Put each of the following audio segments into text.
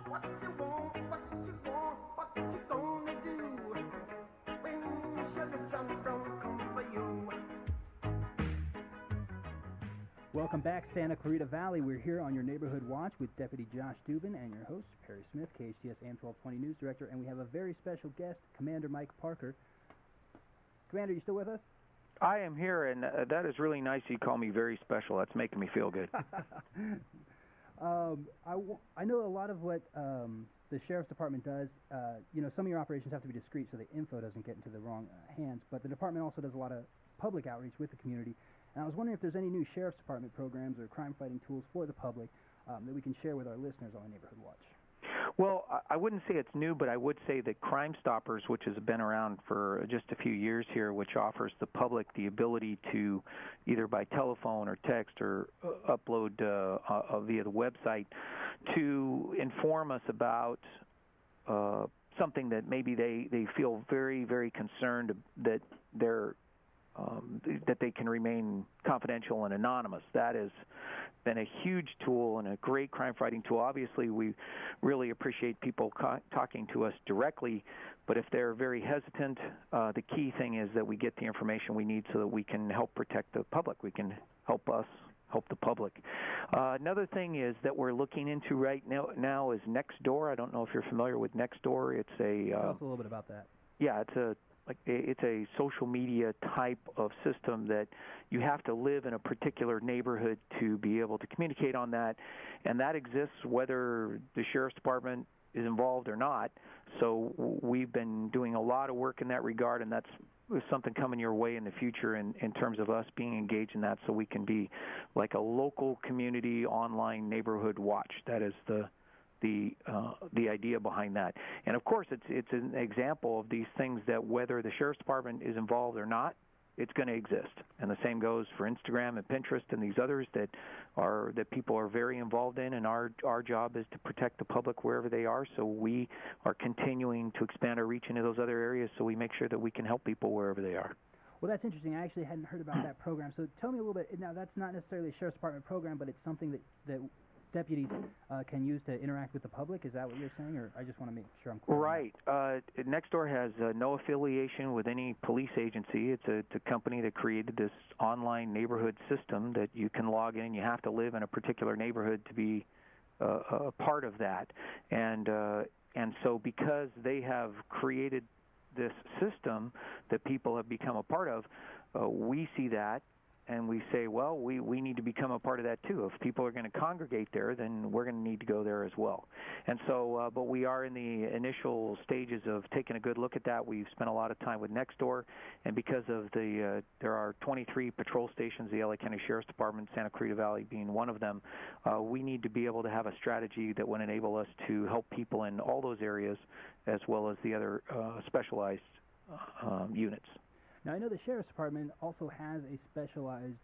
what you want, what you gonna do when Chevy John Brown come for you. Welcome back, Santa Clarita Valley. We're here on your Neighborhood Watch with Deputy Josh Dubin and your host, Perry Smith, KHTS AM 1220 News Director, and we have a very special guest, Commander Mike Parker. Commander, you still with us? I am here, and that is really nice you call me very special. That's making me feel good. I know a lot of what the Sheriff's Department does. Some of your operations have to be discreet so the info doesn't get into the wrong hands, but the department also does a lot of public outreach with the community. And I was wondering if there's any new Sheriff's Department programs or crime-fighting tools for the public that we can share with our listeners on the Neighborhood Watch. Well, I wouldn't say it's new, but I would say that Crime Stoppers, which has been around for just a few years here, which offers the public the ability to either by telephone or text or upload via the website to inform us about something that maybe they feel very, very concerned that that they can remain confidential and anonymous. That has been a huge tool and a great crime-fighting tool. Obviously, we really appreciate people talking to us directly, but if they're very hesitant, the key thing is that we get the information we need so that we can help protect the public. We can help the public. Another thing is that we're looking into right now is Nextdoor. I don't know if you're familiar with Nextdoor. It's a tell us a little bit about that. Yeah, it's a social media type of system that you have to live in a particular neighborhood to be able to communicate on that, and that exists whether the Sheriff's Department is involved or not. So we've been doing a lot of work in that regard, and that's something coming your way in the future in terms of us being engaged in that, so we can be like a local community online neighborhood watch. That is the idea behind that. And of course, it's an example of these things that whether the Sheriff's Department is involved or not, it's going to exist. And the same goes for Instagram and Pinterest and these others that people are very involved in, and our job is to protect the public wherever they are. So we are continuing to expand our reach into those other areas so we make sure that we can help people wherever they are. Well, that's interesting. I actually hadn't heard about that program. So tell me a little bit. Now, that's not necessarily a Sheriff's Department program, but it's something that deputies can use to interact with the public. Is that what you're saying, or I just want to make sure I'm clear? Right. Nextdoor has no affiliation with any police agency. It's a company that created this online neighborhood system that you can log in. You have to live in a particular neighborhood to be a part of that. And so because they have created this system that people have become a part of, we see that. And we say, well, we need to become a part of that too. If people are going to congregate there, then we're going to need to go there as well. And so, but we are in the initial stages of taking a good look at that. We've spent a lot of time with Nextdoor, and because of there are 23 patrol stations, the LA County Sheriff's Department, Santa Clarita Valley being one of them, we need to be able to have a strategy that would enable us to help people in all those areas as well as the other specialized units. Now, I know the Sheriff's Department also has a specialized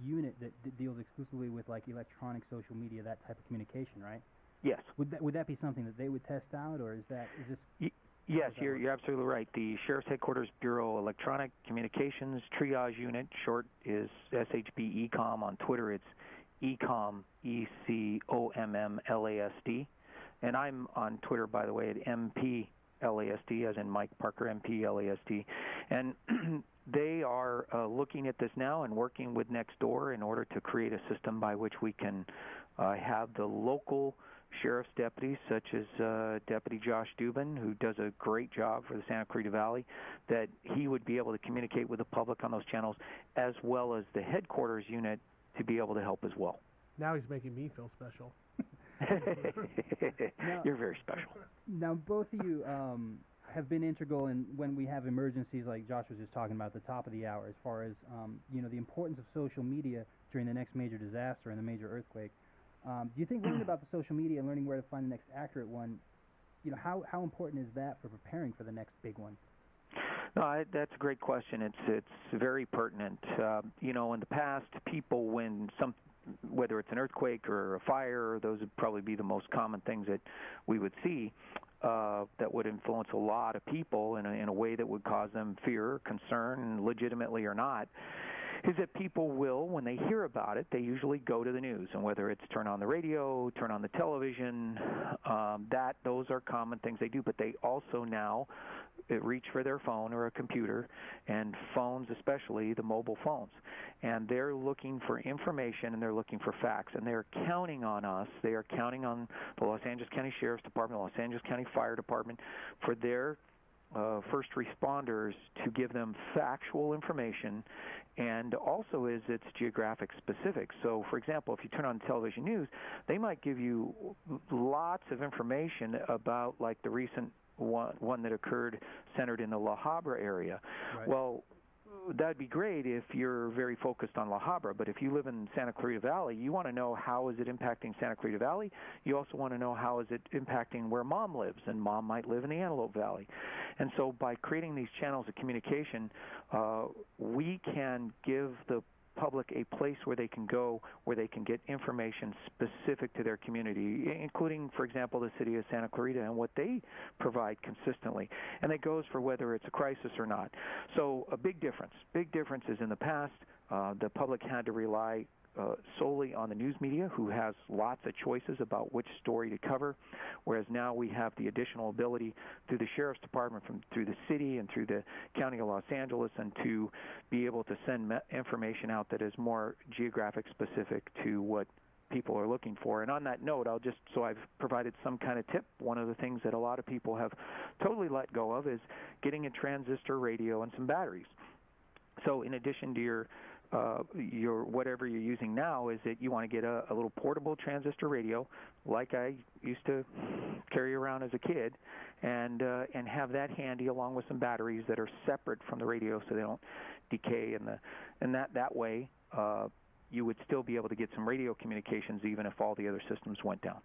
unit that deals exclusively with, like, electronic social media, that type of communication, right? Yes. Would that be something that they would test out, or is this... Yes, you're absolutely right. The Sheriff's Headquarters Bureau Electronic Communications Triage Unit, short is SHB ECOM. On Twitter, it's ECOM, ECOMMLASD. And I'm on Twitter, by the way, at MPLASD, as in Mike Parker, MPLASD. And they are looking at this now and working with Nextdoor in order to create a system by which we can have the local sheriff's deputies, such as Deputy Josh Dubin, who does a great job for the Santa Clarita Valley, that he would be able to communicate with the public on those channels, as well as the headquarters unit to be able to help as well. Now he's making me feel special. You're very special. Now, both of you have been integral in when we have emergencies like Josh was just talking about at the top of the hour, as far as the importance of social media during the next major disaster and the major earthquake. Do you think learning about the social media and learning where to find the next accurate one, how important is that for preparing for the next big one? No, that's a great question. It's very pertinent. In the past, people, whether it's an earthquake or a fire, those would probably be the most common things that we would see that would influence a lot of people in a way that would cause them fear, concern, legitimately or not. is that people will, when they hear about it, they usually go to the news, and whether it's turn on the radio, turn on the television, those are common things they do. But they also now reach for their phone or a computer, and phones especially, the mobile phones, and they're looking for information and they're looking for facts, and they're counting on us. They are counting on the Los Angeles County Sheriff's Department, the Los Angeles County Fire Department, for their first responders to give them factual information, and also it's geographic specific. So, for example, if you turn on television news, they might give you lots of information about, like, the recent one that occurred centered in the La Habra area. Right. Well, that'd be great if you're very focused on La Habra, but if you live in Santa Clarita Valley, you want to know how is it impacting Santa Clarita Valley. You also want to know how is it impacting where Mom lives, and Mom might live in the Antelope Valley. And so by creating these channels of communication, we can give the public a place where they can go, where they can get information specific to their community, including, for example, the city of Santa Clarita and what they provide consistently. And that goes for whether it's a crisis or not. So a big difference is in the past, the public had to rely solely on the news media, who has lots of choices about which story to cover, whereas now we have the additional ability through the Sheriff's Department, through the city and through the County of Los Angeles, and to be able to send information out that is more geographic specific to what people are looking for. And on that note, I've provided some kind of tip. One of the things that a lot of people have totally let go of is getting a transistor radio and some batteries. So in addition to your whatever you're using now, is that you want to get a little portable transistor radio, like I used to carry around as a kid, and have that handy along with some batteries that are separate from the radio so they don't decay, and that way you would still be able to get some radio communications even if all the other systems went down.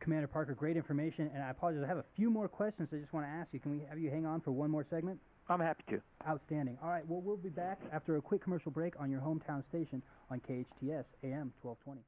Commander Parker, great information, and I apologize, I have a few more questions I just want to ask you. Can we have you hang on for one more segment? I'm happy to. Outstanding. All right, well, we'll be back after a quick commercial break on your hometown station on KHTS AM 1220.